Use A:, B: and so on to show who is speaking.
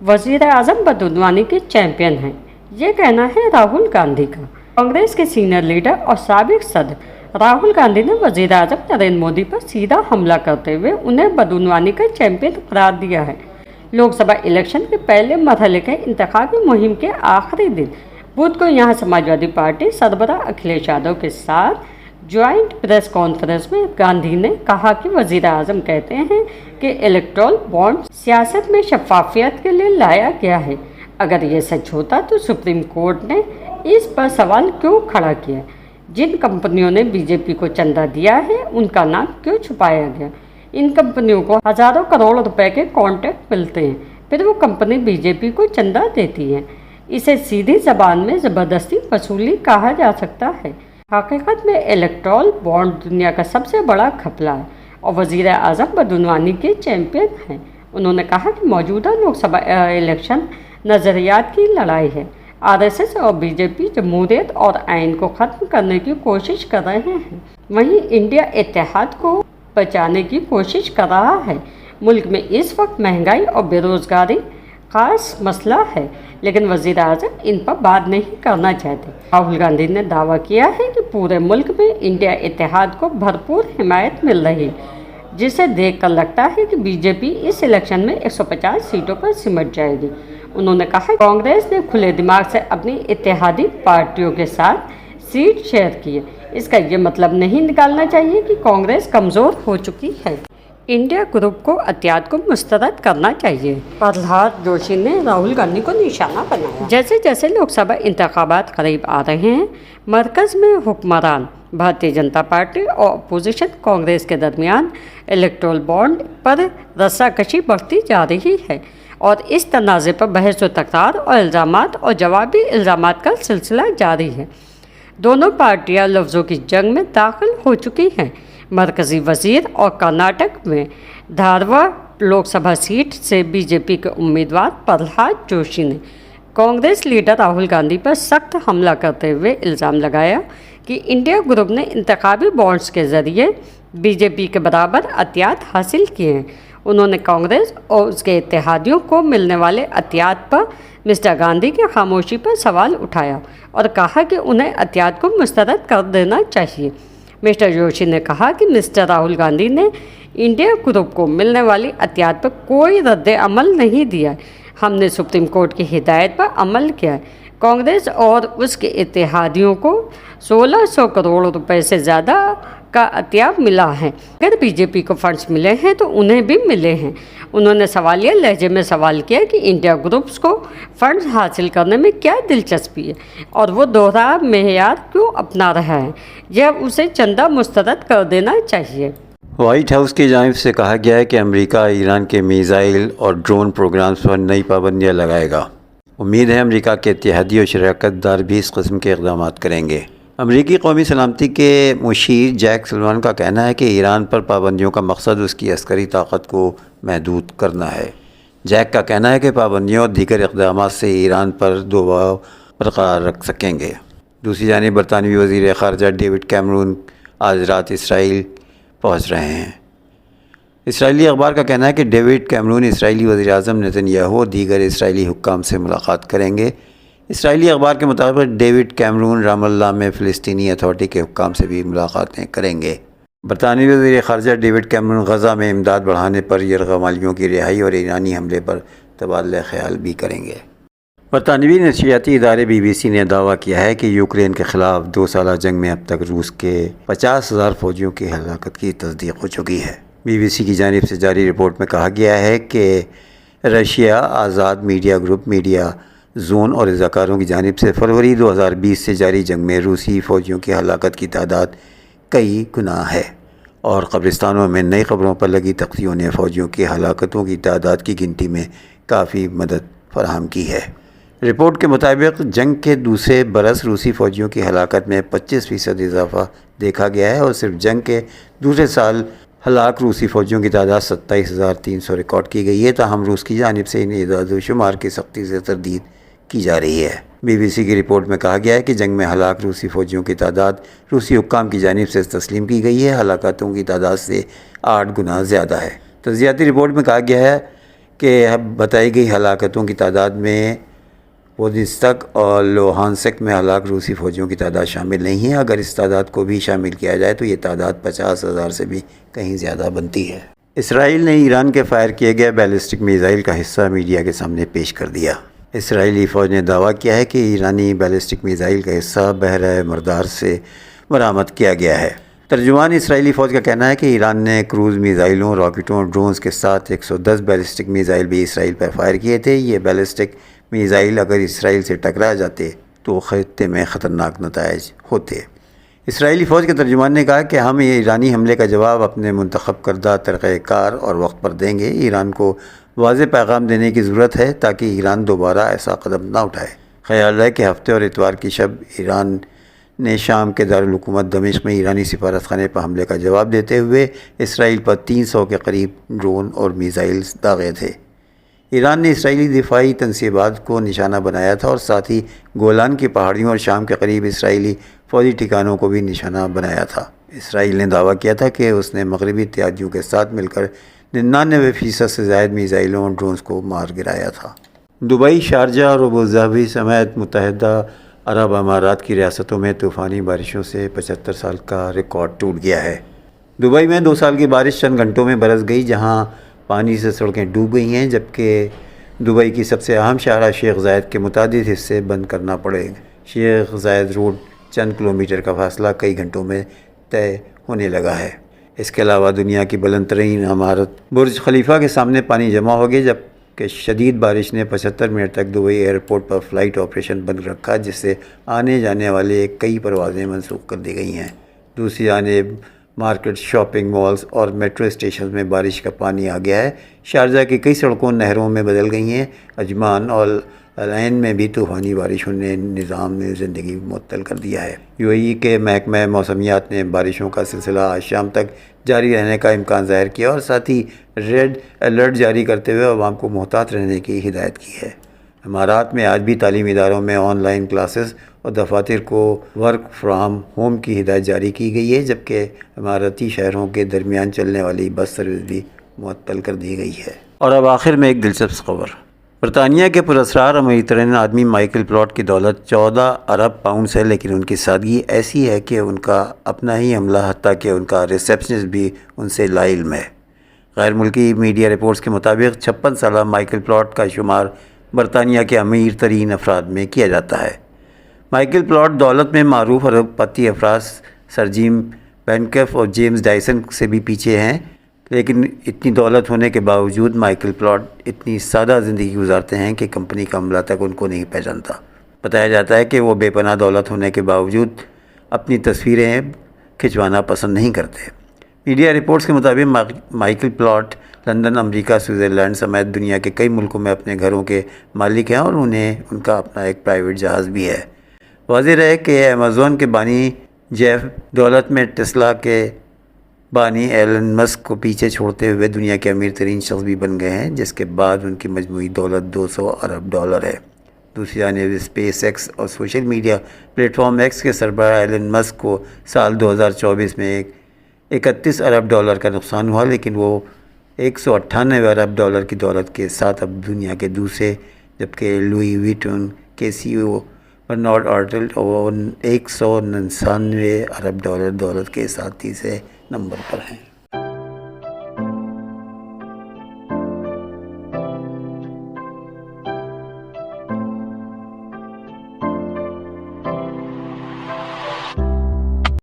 A: वजीर आजम बदउनवानी के चैंपियन हैं, ये कहना है राहुल गांधी का। कांग्रेस के सीनियर लीडर और साबिक सदर राहुल गांधी ने वजीर आजम नरेंद्र मोदी पर सीधा हमला करते हुए उन्हें बदउनवानी का चैंपियन करार दिया है। लोकसभा इलेक्शन के पहले मरहले के इंतखाबी मुहिम के आखिरी दिन बुध को यहाँ समाजवादी पार्टी सरबराह अखिलेश यादव के साथ ज्वाइंट प्रेस कॉन्फ्रेंस में गांधी ने कहा कि वजीर आजम कहते हैं कि इलेक्टोरल बॉन्ड सियासत में शफाफियत के लिए लाया गया है। अगर ये सच होता तो सुप्रीम कोर्ट ने इस पर सवाल क्यों खड़ा किया? जिन कंपनियों ने बीजेपी को चंदा दिया है उनका नाम क्यों छुपाया गया? इन कंपनियों को हजारों करोड़ रुपए के कॉन्ट्रैक्ट मिलते हैं, फिर वो कंपनी बीजेपी को चंदा देती है। इसे सीधी जबान में ज़बरदस्ती वसूली कहा जा सकता है। हकीकत में इलेक्टोरल बॉन्ड दुनिया का सबसे बड़ा घपला है और वजीर आजम बदउनवानी के चैंपियन हैं। उन्होंने कहा कि मौजूदा लोकसभा इलेक्शन नज़रियात की लड़ाई है। आरएसएस और बीजेपी जमहूरियत और आइन को ख़त्म करने की कोशिश कर रहे हैं, वहीं इंडिया इत्तेहाद को बचाने की कोशिश कर रहा है। मुल्क में इस वक्त महंगाई और बेरोज़गारी खास मसला है, लेकिन वज़ीर आज़म इन पर बात नहीं करना चाहते। राहुल गांधी ने दावा किया है कि पूरे मुल्क में इंडिया इत्तेहाद को भरपूर हिमायत मिल रही, जिसे देखकर लगता है कि बीजेपी इस इलेक्शन में 150 सीटों पर सिमट जाएगी। उन्होंने कहा कांग्रेस ने खुले दिमाग से अपनी इत्तेहादी पार्टियों के साथ सीट शेयर की है। इसका ये मतलब नहीं निकालना चाहिए कि कांग्रेस कमज़ोर हो चुकी है। इंडिया ग्रुप को अतियात को मुस्तरद करना चाहिए, प्रहलाद जोशी ने राहुल गांधी को निशाना बनाया। जैसे जैसे लोकसभा इंतखाबात करीब आ रहे हैं, मरकज़ में हुक्मरान भारतीय जनता पार्टी और अपोजिशन कांग्रेस के दरमियान इलेक्टोरल बॉन्ड पर रस्साकशी बढ़ती जा रही है और इस तनाज़े पर बहस व तकरार और इल्ज़ामात और जवाबी इल्ज़ामात का सिलसिला जारी है। दोनों पार्टियां लफ्ज़ों की जंग में दाखिल हो चुकी हैं। मरकज़ी वज़ीर और कर्नाटक में धारवाड़ लोकसभा सीट से बीजेपी के उम्मीदवार प्रहलाद जोशी ने कांग्रेस लीडर राहुल गांधी पर सख्त हमला करते हुए इल्ज़ाम लगाया कि इंडिया ग्रुप ने इंतखाबी बॉन्ड्स के ज़रिए बीजेपी के बराबर अतियात हासिल किए हैं। उन्होंने कांग्रेस और उसके इत्तेहादियों को मिलने वाले अतियात पर मिस्टर गांधी की खामोशी पर सवाल उठाया और कहा कि उन्हें अतियात को मुस्तरद कर देना चाहिए। मिस्टर जोशी ने कहा कि मिस्टर राहुल गांधी ने इंडिया ग्रुप को मिलने वाली अतियात पर कोई रद्द अमल नहीं दिया। हमने सुप्रीम कोर्ट की हिदायत पर अमल किया है। कांग्रेस और उसके इत्तेहादियों को 1600 करोड़ रुपए से ज़्यादा का अतियाब मिला है। अगर बीजेपी को फंड्स मिले हैं तो उन्हें भी मिले हैं। उन्होंने सवालिया लहजे में सवाल किया कि इंडिया ग्रुप्स को फंड्स हासिल करने में क्या दिलचस्पी है और वो दोहरा मेयार क्यों अपना रहा है। यह उसे चंदा मुस्तरद कर देना चाहिए।
B: वाइट हाउस की जानिब से कहा गया है कि अमेरिका ईरान के मिसाइल और ड्रोन प्रोग्राम्स पर नई पाबंदियाँ लगाएगा। उम्मीद है अमेरिका के इत्तेहादी और शराकतदार भी इस किस्म के इक़दाम करेंगे। अमरीकी कौमी सलामती के मुशीर जैक सुलेवान का कहना है कि ईरान पर पाबंदियों का मकसद उसकी अस्करी ताकत को महदूद करना है। जैक का कहना है कि पाबंदियों और दीगर इक़दाम से ईरान पर दबाव बरकरार रख सकेंगे। दूसरी जानिब बरतानवी वज़ीर ख़ारजा डेविड कैमरून आज रात इसराइल पहुँच रहे हैं। इसराइली अखबार का कहना है कि डेविड कैमरून इसराइली वज़ीर-ए-आज़म नेतन्याहू और दीगर इसराइली हुक्काम से मुलाकात करेंगे। इसराइली अखबार के मुताबिक डेविड कैमरून रामल्ला में फ़िलिस्तीनी अथॉरिटी के हुक्काम से भी मुलाकातें करेंगे। बरतानवी वज़ीर ख़ारजा डेविड कैमरून गज़ा में इमदाद बढ़ाने पर यरग़मालियों की रिहाई और ईरानी हमले पर तबादला ख़याल भी करेंगे। बरतानवी नशियाती इदारे BBC ने दावा किया है कि यूक्रेन के ख़िलाफ़ 2 साला जंग में अब तक रूस के 50,000 फ़ौजियों की हलाकत की तस्दीक हो चुकी है। BBC की जानिब से जारी रिपोर्ट में कहा गया है कि रशिया आज़ाद मीडिया ग्रुप, मीडिया जोन और रज़ाकारों की जानिब से फरवरी 2020 से जारी जंग में रूसी फ़ौजियों की हलाकत की तादाद कई गुना है और कब्रिस्तानों में नई खबरों पर लगी तख्तियों ने फ़ौजियों की हलाकतों की तादाद की गिनती में काफ़ी मदद फराहम की है। रिपोर्ट के मुताबिक जंग के दूसरे बरस रूसी फ़ौजियों की हलाकत में 25% इजाफा देखा गया है और सिर्फ जंग के दूसरे साल हलाक रूसी फ़ौजियों की तादाद 27,300 रिकॉर्ड की गई है। ताहम रूस की जानिब से इन इदाद शुमार की सख्ती से तरदीद की जा रही है। BBC की रिपोर्ट में कहा गया है कि जंग में हलाक रूसी फ़ौजियों की तादाद रूसी हुक्काम की जानिब से तस्लीम की गई है हलाकतों की तादाद से 8 गुना ज़्यादा है। तज़ियाती रिपोर्ट में कहा गया है کہ بتائی گئی ہلاکتوں کی تعداد میں وزستک اور لوہانسک میں ہلاک روسی فوجیوں کی تعداد شامل نہیں ہے۔ اگر اس تعداد کو بھی شامل کیا جائے تو یہ تعداد 50,000 سے بھی کہیں زیادہ بنتی ہے۔ اسرائیل نے ایران کے فائر کیے گئے بیلسٹک میزائل کا حصہ میڈیا کے سامنے پیش کر دیا۔ اسرائیلی فوج نے دعویٰ کیا ہے کہ ایرانی بیلسٹک میزائل کا حصہ بحیرہ مردار سے برآمد کیا گیا ہے۔ ترجمان اسرائیلی فوج کا کہنا ہے کہ ایران نے کروز میزائلوں، راکٹوں اور ڈرونز کے ساتھ 110 بیلسٹک میزائل بھی اسرائیل پر فائر کیے تھے۔ یہ بیلسٹک میزائل اگر اسرائیل سے ٹکرا جاتے تو خطے میں خطرناک نتائج ہوتے۔ اسرائیلی فوج کے ترجمان نے کہا کہ ہم ایرانی حملے کا جواب اپنے منتخب کردہ طریقۂ کار اور وقت پر دیں گے۔ ایران کو واضح پیغام دینے کی ضرورت ہے تاکہ ایران دوبارہ ایسا قدم نہ اٹھائے۔ خیال ہے کہ ہفتے اور اتوار کی شب ایران نے شام کے دارالحکومت دمشق میں ایرانی سفارت خانے پر حملے کا جواب دیتے ہوئے اسرائیل پر 300 کے قریب ڈرون اور میزائلز داغے تھے۔ ایران نے اسرائیلی دفاعی تنصیبات کو نشانہ بنایا تھا اور ساتھ ہی گولان کی پہاڑیوں اور شام کے قریب اسرائیلی فوجی ٹھکانوں کو بھی نشانہ بنایا تھا۔ اسرائیل نے دعویٰ کیا تھا کہ اس نے مغربی اتحادیوں کے ساتھ مل کر 99% سے زائد میزائلوں اور ڈرونز کو مار گرایا تھا۔ دبئی، شارجہ اور ابوظہبی سمیت متحدہ عرب امارات کی ریاستوں میں طوفانی بارشوں سے 75 سال کا ریکارڈ ٹوٹ گیا ہے۔ دبئی میں 2 سال کی بارش چند گھنٹوں میں برس گئی، جہاں پانی سے سڑکیں ڈوب گئی ہیں، جبکہ دبئی کی سب سے اہم شاہراہ شیخ زاید کے متعدد حصے بند کرنا پڑے۔ شیخ زاید روڈ چند کلومیٹر کا فاصلہ کئی گھنٹوں میں طے ہونے لگا ہے۔ اس کے علاوہ دنیا کی بلند ترین عمارت برج خلیفہ کے سامنے پانی جمع ہو گیا، جبکہ شدید بارش نے 75 منٹ تک دبئی ایئرپورٹ پر فلائٹ آپریشن بند رکھا، جس سے آنے جانے والے کئی پروازیں منسوخ کر دی گئی ہیں۔ دوسری جانب مارکیٹ، شاپنگ مالز اور میٹرو اسٹیشنز میں بارش کا پانی آ گیا ہے۔ شارجہ کی کئی سڑکوں نہروں میں بدل گئی ہیں۔ عجمان اور العین میں بھی طوفانی بارشوں نے نظام میں زندگی معطل کر دیا ہے۔ یو اے ای کے محکمہ موسمیات نے بارشوں کا سلسلہ آج شام تک جاری رہنے کا امکان ظاہر کیا اور ساتھ ہی ریڈ الرٹ جاری کرتے ہوئے عوام کو محتاط رہنے کی ہدایت کی ہے۔ امارات میں آج بھی تعلیمی اداروں میں آن لائن کلاسز اور دفاتر کو ورک فرام ہوم کی ہدایت جاری کی گئی ہے، جبکہ اماراتی شہروں کے درمیان چلنے والی بس سروس بھی معطل کر دی گئی ہے۔ اور اب آخر میں ایک دلچسپ خبر۔ برطانیہ کے پراسرار امیر ترین آدمی مائیکل پلاٹ کی دولت 14 ارب پاؤنڈز ہے، لیکن ان کی سادگی ایسی ہے کہ ان کا اپنا ہی عملہ، حتیٰ کہ ان کا ریسیپشنسٹ بھی ان سے لا علم ہے۔ غیر ملکی میڈیا رپورٹس کے مطابق 56 سالہ مائیکل پلاٹ کا شمار برطانیہ کے امیر ترین افراد میں کیا جاتا ہے۔ مائیکل پلاٹ دولت میں معروف ارب پتی افراد سر جم بینکف اور جیمز ڈائسن سے بھی پیچھے ہیں، لیکن اتنی دولت ہونے کے باوجود مائیکل پلاٹ اتنی سادہ زندگی گزارتے ہیں کہ کمپنی کا عملہ تک ان کو نہیں پہچانتا۔ بتایا جاتا ہے کہ وہ بے پناہ دولت ہونے کے باوجود اپنی تصویریں کھنچوانا پسند نہیں کرتے۔ میڈیا رپورٹس کے مطابق مائیکل پلاٹ لندن، امریکہ، سوئٹزرلینڈ سمیت دنیا کے کئی ملکوں میں اپنے گھروں کے مالک ہیں اور انہیں ان کا اپنا ایک پرائیویٹ جہاز بھی ہے۔ واضح رہے کہ امیزون کے بانی جیف دولت میں ٹیسلا کے بانی ایلن مسک کو پیچھے چھوڑتے ہوئے دنیا کے امیر ترین شخص بھی بن گئے ہیں، جس کے بعد ان کی مجموعی دولت 200 ارب ڈالر ہے۔ دوسری جانب اسپیس ایکس اور social media plate form x کے سربراہ ایلن مسک کو سال 2024 میں 31 ارب ڈالر کا نقصان ہوا، لیکن وہ 198 ارب ڈالر کی دولت کے ساتھ اب دنیا کے دوسرے، جبکہ لوئی ویٹون کے سی او برنارڈ آرنولڈ 199 ارب ڈالر دولت کے ساتھ تیسرے نمبر پر ہیں۔